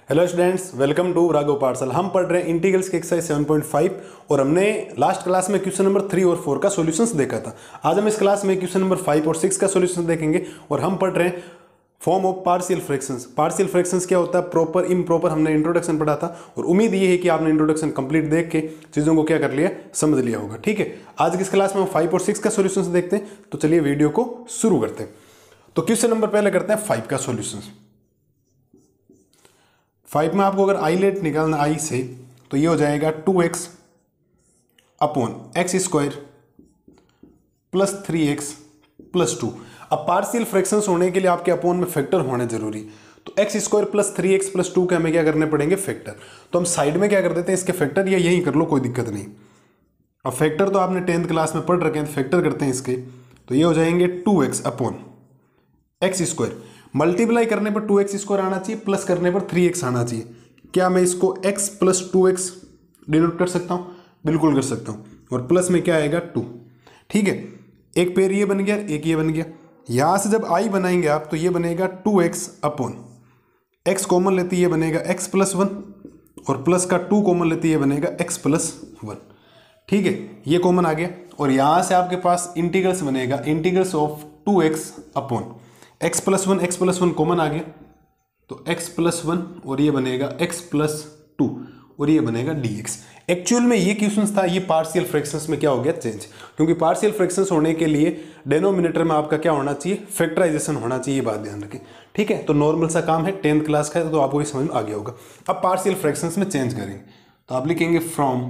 Hello students, welcome to Raghav Pathshala. हम पढ़ रहे हैं इंटीग्रल्स के एक्सरसाइज 7.5 और हमने लास्ट क्लास में क्वेश्चन नंबर 3 और 4 का सॉल्यूशंस देखा था। आज हम इस क्लास में क्वेश्चन नंबर 5 और 6 का सॉल्यूशन देखेंगे और हम पढ़ रहे हैं form of partial fractions. Partial fractions क्या होता है, प्रॉपर इम्प्रॉपर, हमने इंट्रोडक्शन पढ़ा था और उम्मीद ये है कि आपने इंट्रोडक्शन कंप्लीट देख के चीज़ों को क्या कर लिया, समझ लिया होगा। ठीक है, आज की इस क्लास में हम 5 और 6 का सॉल्यूशन देखते हैं। तो चलिए वीडियो को शुरू करते हैं। तो क्वेश्चन नंबर पहले करते हैं 5 का सॉल्यूशन। 5 में आपको अगर आई लेट निकालना आई से, तो ये हो जाएगा 2x upon x square plus 3x plus 2। अब पार्शियल फ्रैक्शंस होने के लिए आपके अपॉन में फैक्टर होने जरूरी, तो x square plus 3x plus 2 के हमें क्या करने पड़ेंगे, फैक्टर। तो हम साइड में क्या कर देते हैं, इसके फैक्टर, या यही कर लो, कोई दिक्कत नहीं। अब फैक्टर तो आपने 10th क्लास में पढ़ रखे हैं, तो फैक्टर करते हैं इसके। तो ये हो जाएंगे 2x upon x square, multiply करने पर 2x स्क्वायर आना चाहिए, प्लस करने पर 3x आना चाहिए। क्या मैं इसको x प्लस 2x डिनोट कर सकता हूँ? बिल्कुल कर सकता हूँ। और प्लस में क्या आएगा 2। ठीक है, एक पेयर ये बन गया, एक ये बन गया। यहाँ से जब i बनाएंगे आप, तो ये बनेगा 2x अपॉन x कॉमन लेते ये बनेगा x प्लस 1 और प्लस का 2 कॉमन लेते ये बनेगा x प्लस 1। ठीक है, ये कॉमन आ गया और यहाँ से आपके पास इंटीग्रल्स बनेगा, integrals of 2x upon x plus 1 common आ गया, तो x प्लस 1 और ये बनेगा x प्लस 2 और ये बनेगा dx। एक्चुअल में ये क्वेश्चन था, ये पार्शियल फ्रैक्शंस में क्या हो गया, चेंज। क्योंकि पार्शियल फ्रैक्शंस होने के लिए डिनोमिनेटर में आपका क्या होना चाहिए, फैक्टराइजेशन होना चाहिए, ये बात ध्यान रखें। ठीक है, तो नॉर्मल सा काम है, 10th क्लास का है, तो आपको ये समझ में आ गया होगा। अब पार्शियल फ्रैक्शंस में चेंज करेंगे, तो आप लिखेंगे from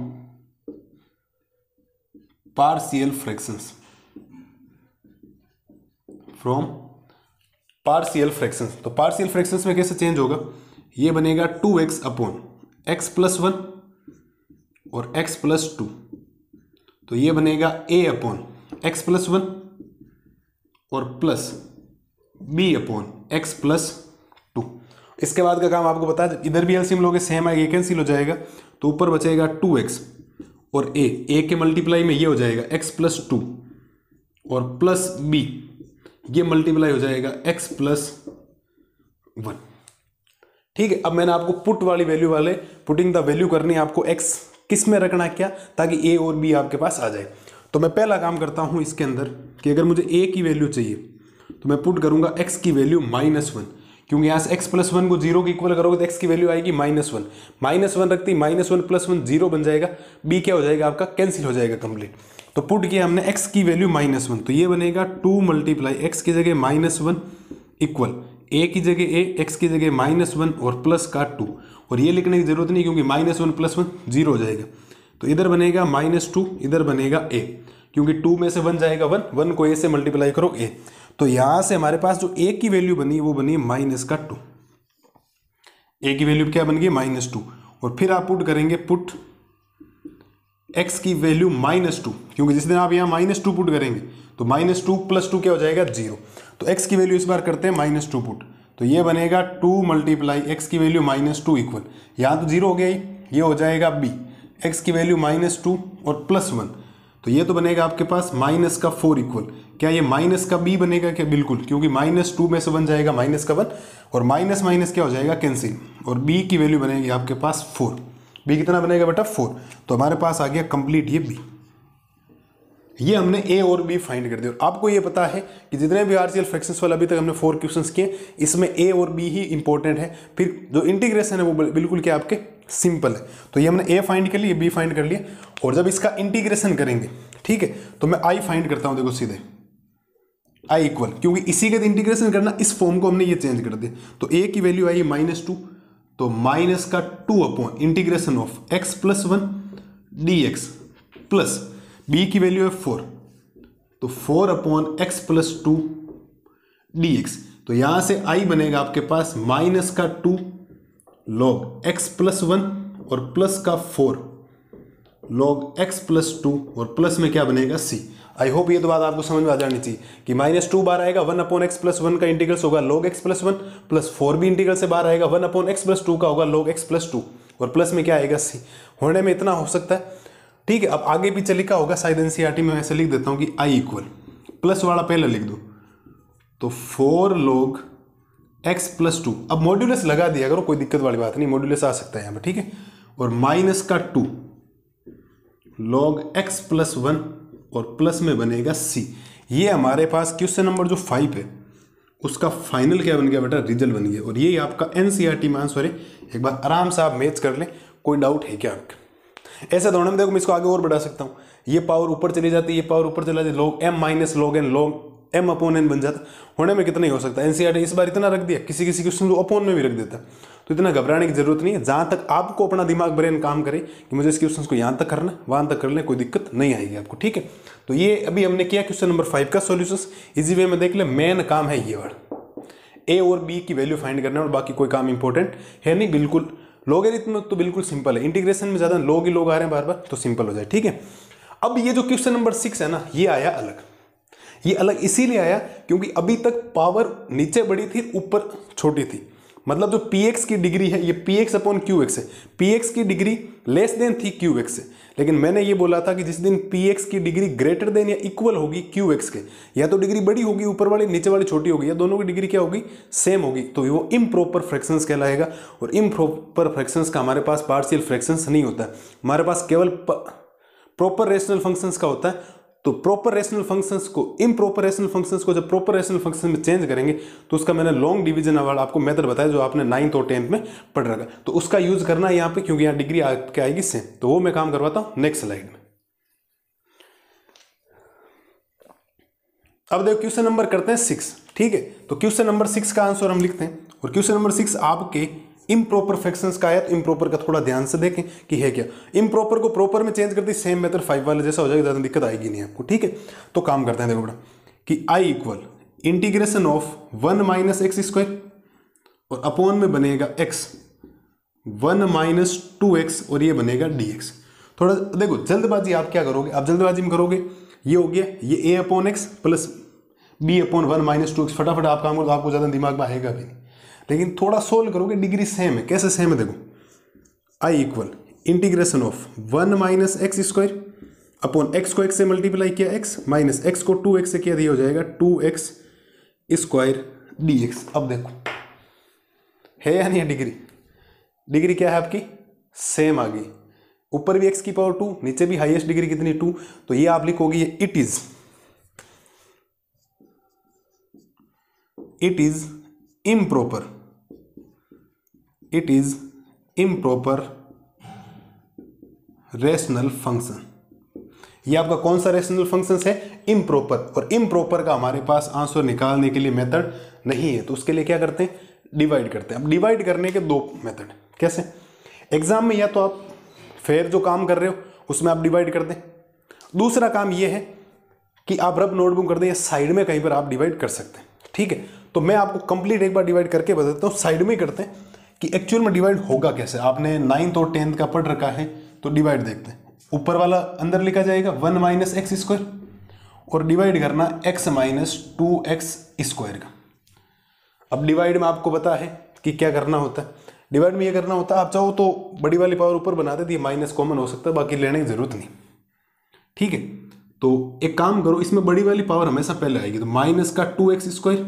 partial fractions, from partial fractions. तो पार्शियल फ्रैक्शंस में कैसे चेंज होगा, ये बनेगा 2x अपॉन x प्लस 1 और x प्लस 2। तो ये बनेगा a अपॉन x प्लस 1 और plus b upon x plus 2। इसके बाद का काम आपको पता है, इधर भी एलसीएम लोगे सेम आएगा, ये कैंसिल हो जाएगा, तो ऊपर बचेगा 2x और a के मल्टीप्लाई में ये हो जाएगा x प्लस 2 और प्लस b, ये मल्टीप्लाई हो जाएगा x प्लस 1। ठीक है, अब मैंने आपको पुट वाली वैल्यू वाले, पुटिंग द वैल्यू करनी है आपको, x किस में रखना है, क्या, ताकि a और b आपके पास आ जाए। तो मैं पहला काम करता हूं इसके अंदर कि अगर मुझे a की वैल्यू चाहिए, तो मैं पुट करूंगा x की वैल्यू -1, क्योंकि यहाँ से x प्लस 1 को 0 के इक्वल करोगे तो x की वैल्यू आएगी -1। -1 रखती, -1 प्लस 1 0 बन जाएगा, b क्या हो जाएगा आपका, कैंसिल हो जाएगा कंप्लीट। तो पुट किया हमने x की वैल्यू -1, तो ये बनेगा 2 मल्टीप्लाई x की जगह -1 इक्वल a की जगह a, x की जगह -1 और प्लस का 2। और ये लिखने की जरूरत नहीं, क्योंकि -1 प्लस 1 0 हो जाएगा। तो इधर बनेगा -2, इधर बनेगा a, क्योंकि 2 में से 1 जाएगा 1 को a से मल्टीप्लाई करो a। तो यहां से हमारे पास जो a की वैल्यू बनी वो बनी -2। a की वैल्यू क्या बन गई, -2। और फिर आप पुट करेंगे, पुट x की वैल्यू -2, क्योंकि जिस दिन आप यहाँ -2 पुट करेंगे तो -2 प्लस 2 क्या हो जाएगा, 0। तो x की वैल्यू इस बार करते हैं -2 पुट, तो ये बनेगा 2 मल्टीप्लाई x की वैल्यू -2 इक्वल, यहाँ तो 0 हो गया ही, ये हो जाएगा b, x की वैल्यू -2 और प्लस 1, तो ये तो बनेगा आपके पास -4 इक्वल, क्या ये माइनस का b बनेगा क्या, बिल्कुल, क्योंकि -2 में से 1 जाएगा -1 और माइनस माइनस क्या हो जाएगा, कैंसिल, और b की वैल्यू बनेगी आपके पास 4। b कितना बनेगा बेटा, 4। तो हमारे पास आ गया कंप्लीट ये b। ये हमने a और b फाइंड कर दिया। और आपको ये पता है कि जितने भी पार्शियल फ्रैक्शंस वाले अभी तक हमने 4 क्वेश्चंस किए, इसमें a और b ही इंपॉर्टेंट है। फिर जो इंटीग्रेशन है वो बिल्कुल क्या आपके सिंपल है। तो ये हमने a फाइंड कर लिया, b फाइंड कर लिया, और जब इसका इंटीग्रेशन करेंगे, ठीक है, तो मैं i फाइंड करता हूँ। देखो सीधे i इक्वल, क्योंकि इसी के इंटीग्रेशन करना, इस फॉर्म को हमने ये चेंज कर दिया। तो a की वैल्यू आई -2, तो माइनस का 2 upon integration of x plus 1 dx plus b की वैल्यू है 4, तो 4 अपॉन x प्लस 2 dx। तो यहां से i बनेगा आपके पास माइनस का 2 log x प्लस 1 और प्लस का 4 log x प्लस 2 और प्लस में क्या बनेगा c। आई होप ये तो बात आपको समझ में आ जानी चाहिए कि -2 बार आएगा, 1 अपॉन x प्लस 1 का इंटीग्रल्स होगा log x प्लस 1 प्लस 4 भी इंटीग्रल से बाहर आएगा, 1 अपॉन x प्लस 2 का होगा log x प्लस 2 और प्लस में क्या आएगा c। होने में इतना हो सकता है। ठीक है, अब आगे पीछे लिखा होगा शायद एनसीईआरटी में, ऐसे लिख देता हूं कि i इक्वल, प्लस वाला पहले लिख दो, तो 4 log एक्स प्लस टू। अब मॉड्यूलस लगा दिया करो, कोई दिक्कत वाली बात नहीं, मॉड्यूलस आ सकता है यहाँ पे, ठीक है। और माइनस का 2 लॉग एक्स प्लस 1 और प्लस में बनेगा सी। ये हमारे पास क्वेश्चन नंबर जो 5 है उसका फाइनल क्या बन गया बेटा, रिजल्ट बन गया। और ये आपका एनसीईआरटी में आंसर है, एक बार आराम से आप मैच कर लें। कोई डाउट है क्या आपके? ऐसे दौड़ने में देखो, मैं इसको आगे और बढ़ा सकता हूँ, ये पावर ऊपर चली जाती है, ये पावर ऊपर चला जाती है, log m minus log n, log m upon n बन जाता। होने में कितना ही हो सकता है। एनसीईआरटी इस बार इतना रख दिया, किसी किसी क्वेश्चन को अपॉन में भी रख देता, तो इतना घबराने की जरूरत नहीं है। जहां तक आपको अपना दिमाग ब्रेन काम करे कि मुझे इस क्वेश्चन को यहां तक करना, वहां तक कर लें, कोई दिक्कत नहीं आएगी आपको, ठीक है। तो ये अभी हमने किया क्वेश्चन नंबर 5 का सॉल्यूशन। इजी वे में देख ले, मेन काम है ये वाला, ए और बी की वैल्यू फाइंड करना, और बाकी कोई काम इंपॉर्टेंट है नहीं। बिल्कुल लॉगरिथम तो बिल्कुल सिंपल है, इंटीग्रेशन में ज्यादा लोग ही लोग आ रहे हैं बार बार, तो सिंपल हो जाए, ठीक है। अब ये जो क्वेश्चन नंबर 6 है ना, ये आया अलग। ये अलग इसीलिए आया क्योंकि अभी तक पावर नीचे बड़ी थी, ऊपर छोटी थी। मतलब जो px की डिग्री है ये px अपॉन qx है, px की डिग्री लेस देन थी qx से। लेकिन मैंने ये बोला था कि जिस दिन px की डिग्री ग्रेटर देन या इक्वल होगी qx के, या तो डिग्री बड़ी होगी ऊपर वाली, नीचे वाली छोटी होगी, या दोनों की डिग्री क्या होगी, सेम होगी, तो वो इम्प्रॉपर फ्रैक्शंस कहलाएगा। और इम्प्रॉपर फ्रैक्शंस का हमारे पास पार्शियल फ्रैक्शंस नहीं होता है, हमारे पास केवल प्रॉपर रेशनल फंक्शंस का होता है। तो प्रॉपर रेशनल फंक्शंस को इम्प्रॉपर रेशनल फंक्शंस को जब प्रॉपर रेशनल फंक्शन में चेंज करेंगे, तो उसका मैंने लॉन्ग डिवीजन वाला आपको मेथड बताया, जो आपने 9th और 10th में पढ़ रखा, तो उसका यूज करना है यहाँ पे, क्योंकि यहाँ डिग्री क्या आएगी सेम। तो वो मैं काम करवाता हूँ नेक्स्ट स्लाइड में। अब देखो क्वेश्चन नंबर करते हैं 6, ठीक है। तो क्वेश्चन नंबर 6 का आंसर हम लिखते हैं, और क्वेश्चन नंबर 6 आपके इम्प्रॉपर फ्रैक्शंस का है। तो इम्प्रॉपर का थोड़ा ध्यान से देखें कि है क्या। इम्प्रॉपर को प्रॉपर में चेंज कर दी, सेम मेथड 5 वाले जैसा हो जाएगा, ज़्यादा दिक्कत आएगी नहीं आपको, ठीक है। तो काम करते हैं, देखो बेटा कि I equal integration of 1 minus x square, और अपॉन में बनेगा एक्स 1 माइनस 2x, और ये बनेगा dx। थोड़ा देखो जल्दबाजी आप क्या करोगे, आप जल्दबाजी में करोगे, ये हो गया ये a upon x plus b upon 1 minus 2x, फटाफट आप काम करो, तो आपको ज़्यादा दिमाग में आएगा भी नहीं। लेकिन थोड़ा सोल्व करोगे, डिग्री सेम है। कैसे सेम है, देखो I equal integration of 1 minus x square upon x को x से मल्टीप्लाई किया x, माइनस x को 2x से किया, दिया हो जाएगा 2x स्क्वायर dx। अब देखो है या नहीं है डिग्री, डिग्री क्या है आपकी, सेम आ गई। ऊपर भी x की पावर 2, नीचे भी हाईएस्ट डिग्री कितनी 2, तो ये आप लिखोगे it is improper, it is improper rational function. ये आपका कौन सा रेशनल फंक्शन है, इम्प्रॉपर। और इम्प्रॉपर का हमारे पास आंसर निकालने के लिए मेथड नहीं है, तो उसके लिए क्या करते हैं, डिवाइड करते हैं। अब डिवाइड करने के 2 मेथड, कैसे, एग्जाम में या तो आप फेयर जो काम कर रहे हो उसमें आप डिवाइड कर दें, दूसरा काम ये है कि आप रफ नोटबुक कर दें, या साइड में कहीं पर आप डिवाइड कर सकते हैं, ठीक है। तो मैं आपको कंप्लीट एक बार डिवाइड करके बताता हूँ, साइड में ही करते हैं कि एक्चुअल में डिवाइड होगा कैसे। आपने 9th और 10th का पढ़ रखा है, तो डिवाइड देखते हैं। ऊपर वाला अंदर लिखा जाएगा 1 माइनस एक्स स्क्वायर, और डिवाइड करना x माइनस 2x स्क्वायर का। अब डिवाइड में आपको पता है कि क्या करना होता है, डिवाइड में ये करना होता है, आप चाहो तो बड़ी वाली पावर ऊपर बना देती है, माइनस कॉमन हो सकता है, बाकी लेने की जरूरत नहीं, ठीक है। तो एक काम करो, इसमें बड़ी वाली पावर हमेशा पहले आएगी, तो माइनस का 2x स्क्वायर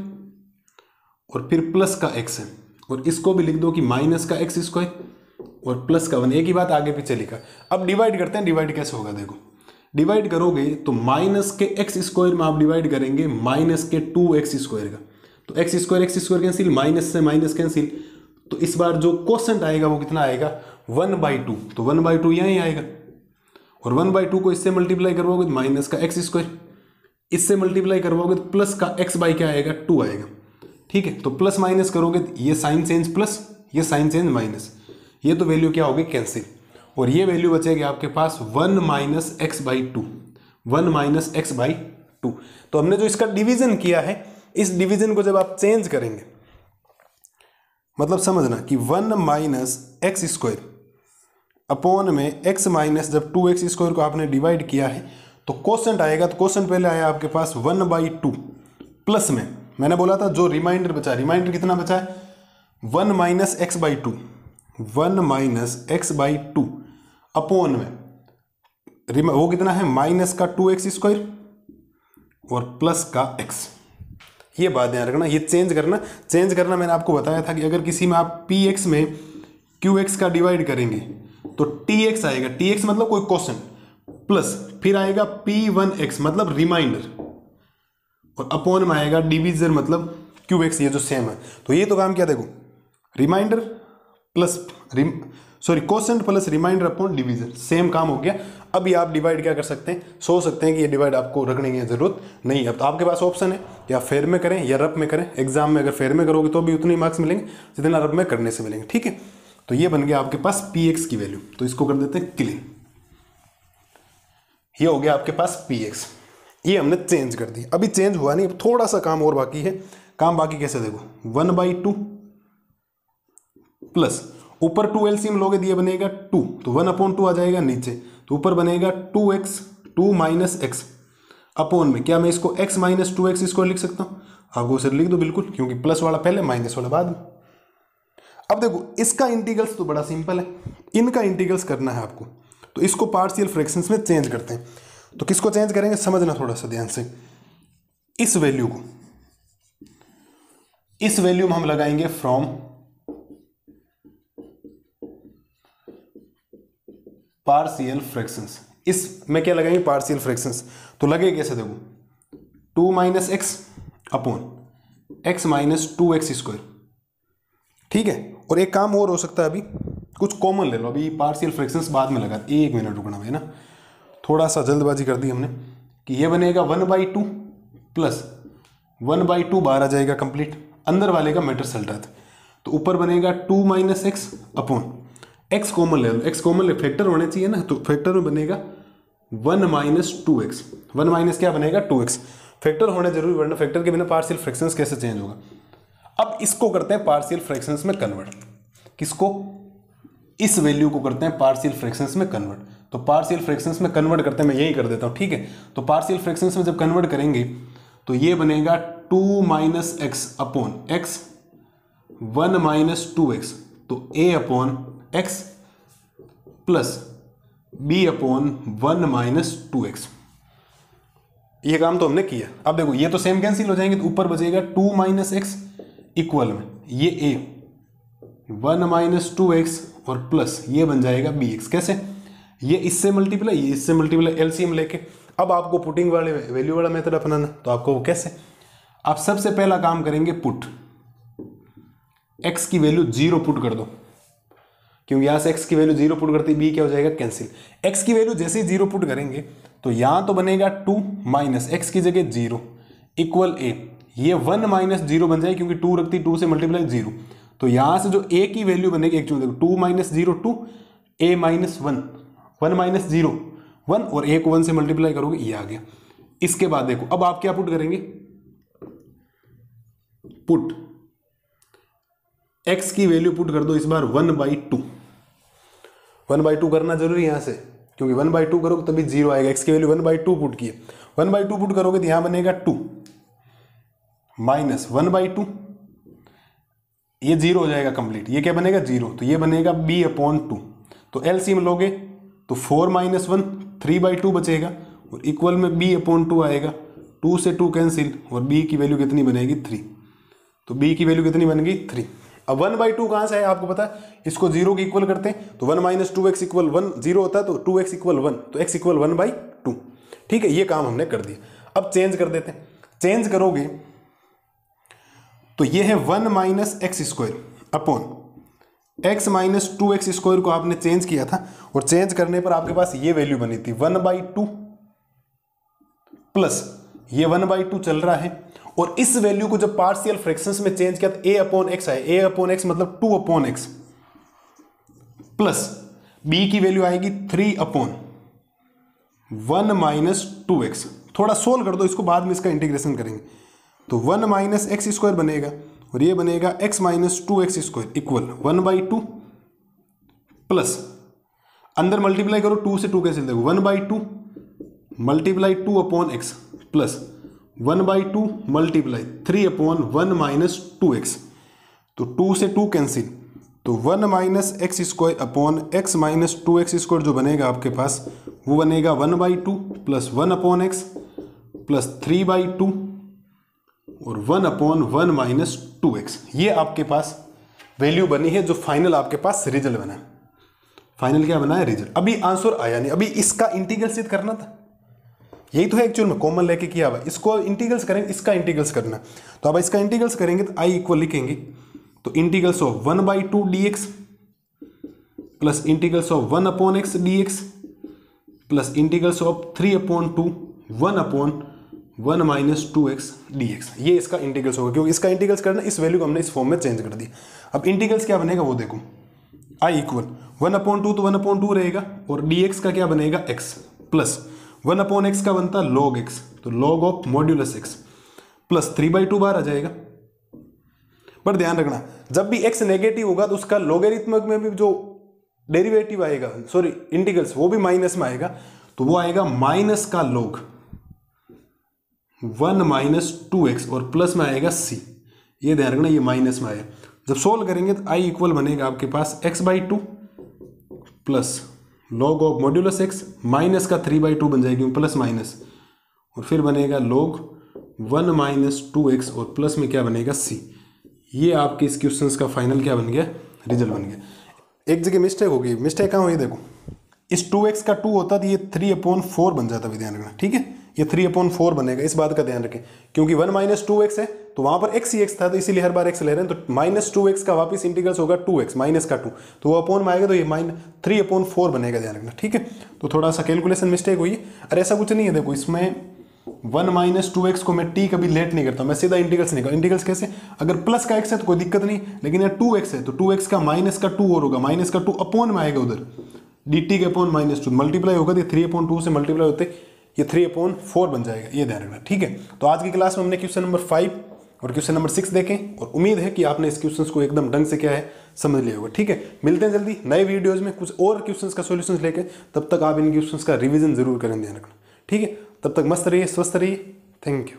और फिर प्लस का x है, और इसको भी लिख दो कि माइनस का x स्क्वायर और प्लस का 1, एक ही बात आगे पीछे लिखा। अब डिवाइड करते हैं, डिवाइड कैसे होगा देखो, डिवाइड करोगे तो माइनस के x स्क्वायर में आप डिवाइड करेंगे माइनस के 2x स्क्वायर का, तो x स्क्वायर कैंसिल, माइनस से माइनस कैंसिल, तो इस बार जो क्वोशंट आएगा वो कितना आएगा 1/2, तो 1/2 यहीं आएगा, और 1/2 को इससे मल्टीप्लाई करवाओगे तो माइनस का x स्क्वायर, इससे मल्टीप्लाई करवाओगे तो प्लस का x बाई क्या आएगा 2 आएगा, ठीक है। तो प्लस माइनस करोगे तो ये साइन चेंज प्लस, ये साइन चेंज माइनस, ये तो वैल्यू क्या होगी कैंसिल, और ये वैल्यू बचेगी आपके पास 1 माइनस x/2, 1 माइनस x/2। तो हमने जो इसका डिवीजन किया है, इस डिवीजन को जब आप चेंज करेंगे, मतलब समझना कि 1 माइनस एक्स स्क्वायर अपॉन में x माइनस जब 2x स्क्वायर को आपने डिवाइड किया है तो क्वोशंट आएगा, तो क्वोशंट पहले आया आपके पास 1/2 प्लस में मैंने बोला था जो रिमाइंडर बचा, रिमाइंडर कितना बचा है 1 minus x/2, 1 minus x/2 upon में वो कितना है माइनस का 2x स्क्वायर और प्लस का x, ये बात ध्यान रखना। ये चेंज करना मैंने आपको बताया था कि अगर किसी में आप पी एक्स में क्यू एक्स का डिवाइड करेंगे तो टी एक्स आएगा, टी एक्स मतलब कोई क्वेश्चन, प्लस फिर आएगा पी वन एक्स मतलब रिमाइंडर, और अपॉन में आएगा डिविजन मतलब क्यू एक्स, ये जो सेम है। तो ये तो काम क्या, देखो reminder plus question plus reminder upon division, same काम हो गया। अब ये आप डिवाइड क्या कर सकते हैं, सोच सकते हैं कि ये डिवाइड आपको रखने की जरूरत नहीं। अब तो आपके पास ऑप्शन है, या फेयर में करें या रफ में करें। एग्जाम में अगर फेयर में करोगे तो भी उतने मार्क्स मिलेंगे जितना रफ में करने से मिलेंगे, ठीक है। तो ये बन गया आपके पास पी एक्स की वैल्यू, तो इसको कर देते हैं क्लीन। ये हो गया आपके पास पी एक्स, ये हमने चेंज कर दी। अभी चेंज हुआ नहीं, अब थोड़ा सा काम और बाकी है। काम बाकी कैसे, देखो 1/2 प्लस ऊपर 2 एलसीएम लोगे तो ये बनेगा 2, तो 1/2 आ जाएगा नीचे, तो ऊपर बनेगा 2x 2 माइनस एक्स अपॉन में, क्या मैं इसको x माइनस 2x इसको लिख सकता हूँ? आपको उसे लिख दो बिल्कुल, क्योंकि प्लस वाला पहले माइनस वाला बाद में। अब देखो इसका इंटीग्रल्स तो बड़ा सिंपल है, इनका इंटीग्रल्स करना है आपको, तो इसको पार्शियल फ्रैक्शंस में चेंज करते हैं। तो किसको चेंज करेंगे, समझना थोड़ा सा ध्यान से। इस वैल्यू को, इस वैल्यू में हम लगाएंगे फ्रॉम पार्शियल फ्रैक्शंस। इसमें क्या लगाएंगे, पार्शियल फ्रैक्शंस। तो लगे कैसे, देखो 2 minus x upon x minus 2x square, ठीक है। और एक काम और हो सकता है, अभी कुछ कॉमन ले लो, अभी पार्शियल फ्रैक्शंस बाद में लगा, 1 मिनट रुकना है ना, थोड़ा सा जल्दबाजी कर दी हमने। कि ये बनेगा 1/2 प्लस 1/2 बाहर आ जाएगा कंप्लीट, अंदर वाले का मैटर चल रहा था। तो ऊपर बनेगा 2 minus x upon x common ले लो, एक्स कॉमन ले, फैक्टर होने चाहिए ना, तो फैक्टर में बनेगा 1 माइनस 2x, 1 माइनस क्या बनेगा 2x, फैक्टर होने जरूरी, वरना फैक्टर के बिना पार्शियल फ्रैक्शंस कैसे चेंज होगा। अब इसको करते हैं पार्शियल फ्रैक्शंस में कन्वर्ट, किसको, इस वैल्यू को करते हैं पार्शियल फ्रैक्शंस में कन्वर्ट। तो पार्शियल फ्रैक्शंस में कन्वर्ट करते हैं, मैं यही कर देता हूँ, ठीक है। तो पार्शियल फ्रैक्शंस में जब कन्वर्ट करेंगे तो ये बनेगा 2 minus x upon x 1 minus 2x, तो a upon x plus b upon 1 minus 2x। ये काम तो हमने किया। अब देखो ये तो सेम कैंसिल हो जाएंगे, तो ऊपर बचेगा 2 माइनस एक्स इक्वल में ये a 1 माइनस 2x और प्लस ये बन जाएगा bx। कैसे, ये इससे मल्टीप्लाई, ये इससे मल्टीप्लाई, एलसीएम लेके। अब आपको पुटिंग वाले वैल्यू वाला मेथड अपनाना, तो आपको वो कैसे, आप सबसे पहला काम करेंगे पुट, x की वैल्यू 0 पुट कर दो, क्योंकि यहां से x की वैल्यू 0 पुट करती, b क्या हो जाएगा कैंसिल। x की वैल्यू जैसे ही 0 पुट करेंगे तो यहां तो बनेगा 2 माइनस x की जगह 0 इक्वल a, ये 1 माइनस 0 बन जाए, क्योंकि 2 रखती, 2 से मल्टीप्लाई 0। तो यहां से जो a की वैल्यू बनेगी, एक देखो 2 माइनस 0 2, a माइनस 1 1 माइनस 0 1, और a को 1 से मल्टीप्लाई करोगे ये आ गया। इसके बाद देखो अब आप क्या पुट करेंगे, पुट x की वैल्यू पुट कर दो इस बार 1/2, 1/2 करना जरूरी है यहां से, क्योंकि 1/2 करोगे तभी 0 आएगा। x की वैल्यू 1/2 पुट की है, 1/2 पुट करोगे तो यहां बनेगा 2 माइनस 1/2, ये 0 हो जाएगा कंप्लीट, ये क्या बनेगा 0, तो ये बनेगा b अपॉन 2। तो एलसीएम लोगे तो 4 माइनस 1 3/2 बचेगा, और इक्वल में b अपॉन 2 आएगा, 2 से 2 कैंसिल, और b की वैल्यू कितनी बनेगी 3। तो b की वैल्यू कितनी बन गई 3। अब 1/2 कहां से है आपको पता है, इसको 0 के इक्वल करते हैं, तो 1 माइनस 2x इक्वल 1 0 होता है, तो 2x इक्वल 1, तो x इक्वल 1/2, ठीक है। ये काम हमने कर दिया। अब चेंज कर देते हैं, चेंज करोगे तो ये है 1 minus x square upon x minus 2x square को आपने चेंज किया था, और चेंज करने पर आपके पास ये वैल्यू बनी थी 1/2 प्लस ये 1/2 चल रहा है, और इस वैल्यू को जब पार्शियल फ्रैक्शंस में चेंज किया तो a अपॉन एक्स आए, a अपॉन एक्स मतलब 2 अपॉन एक्स, प्लस b की वैल्यू आएगी 3 अपॉन 1 माइनस 2x। थोड़ा सोल्व कर दो इसको, बाद में इसका इंटीग्रेशन करेंगे, तो 1 माइनस एक्स स्क्वायर बनेगा, और ये बनेगा x minus 2x square equal 1/2 plus अंदर मल्टीप्लाई करो, 2 से 2 कैंसिल, देखो 1/2 multiply 2 upon x plus 1/2 multiply 3 upon 1 minus 2x, तो 2 से 2 कैंसिल, तो 1 minus x square upon x minus 2x square जो बनेगा आपके पास वो बनेगा 1/2 प्लस 1 अपॉन एक्स प्लस 3/2 और 1/1 माइनस 2x। ये आपके पास वैल्यू बनी है, जो फाइनल आपके पास रिजल्ट बना है। फाइनल क्या बना है? रिजल्ट। अभी आंसर आया नहीं, अभी इसका इंटीग्रल सिद्ध करना था। यही तो है एक्चुअल में, कॉमन लेके किया हुआ। इसको इंटीग्रल्स करेंगे, इसका इंटीग्रल्स करना। तो अब इसका इंटीग्रल्स करेंगे तो आई इक्वल लिखेंगे, तो integrals of 1/2 dx plus integrals of 1/x dx plus integrals of 3/2 1/1 minus 2x dx। ये इसका इंटीग्रल्स होगा, क्योंकि इसका इंटीग्रल्स करना, इस वैल्यू को हमने इस फॉर्म में चेंज कर दिया। अब इंटीग्रल्स क्या बनेगा वो देखो, आई इक्वल 1/2 तो 1/2 रहेगा, और dx का क्या बनेगा? x प्लस 1/x का बनता log x, तो log of modulus x plus 3/2 बार आ जाएगा। पर ध्यान रखना, जब भी x नेगेटिव होगा तो उसका लॉगरिथमिक में भी जो डेरिवेटिव आएगा, सॉरी इंटीग्रल्स, वो भी माइनस में आएगा। तो वो आएगा माइनस का log 1 माइनस 2x और प्लस में आएगा c। ये ध्यान रखना, ये माइनस में आएगा। जब सोल्व करेंगे तो आई इक्वल बनेगा आपके पास x/2 plus log of modulus x minus का 3/2 बन जाएगी, प्लस माइनस, और फिर बनेगा log 1 माइनस 2x और प्लस में क्या बनेगा? c। ये आपके इस क्वेश्चन का फाइनल क्या बन गया? रिजल्ट बन गया। एक जगह मिस्टेक हो गई। मिस्टेक कहाँ हुई? देखो, इस 2x का 2 होता तो ये 3/4 बन जाता। भी ध्यान रखना, ठीक है, ये 3/4 बनेगा, इस बात का ध्यान रखें। क्योंकि 1 माइनस 2x है तो वहां पर x ही x था, तो इसीलिए हर बार x ले रहे हैं। तो माइनस 2x का वापिस इंटीग्रल्स होगा 2x माइनस का 2, तो वो अपॉन में आएगा, तो ये 3/4 बनेगा। ध्यान रखना, ठीक है। तो थोड़ा सा कैलकुलेशन मिस्टेक हुई है। अरे ऐसा कुछ नहीं है, देखो इसमें 1 माइनस 2x को मैं t कभी लेट नहीं करता, मैं सीधा इंटीग्रल्स निकाल। इंटीग्रल्स कैसे? अगर प्लस का x है तो कोई दिक्कत नहीं, लेकिन यार 2x है तो 2x का माइनस का 2 और होगा, माइनस का 2 अपॉन में आएगा उधर, dt के अपॉन माइनस 2 मल्टीप्लाई होगा, तो 3/2 से मल्टीप्लाई होते ये 3/4 बन जाएगा। ये ध्यान रखना, ठीक है। तो आज की क्लास में हमने क्वेश्चन नंबर 5 और क्वेश्चन नंबर 6 देखें, और उम्मीद है कि आपने इस क्वेश्चन को एकदम ढंग से क्या है समझ लिया होगा, ठीक है। मिलते हैं जल्दी नए वीडियोज में कुछ और क्वेश्चन का सोल्यूशन लेके। तब तक आप इन क्वेश्चन का रिविजन जरूर करें, ध्यान रखना, ठीक है। तब तक मस्त रहिए, स्वस्थ रहिए। Thank you.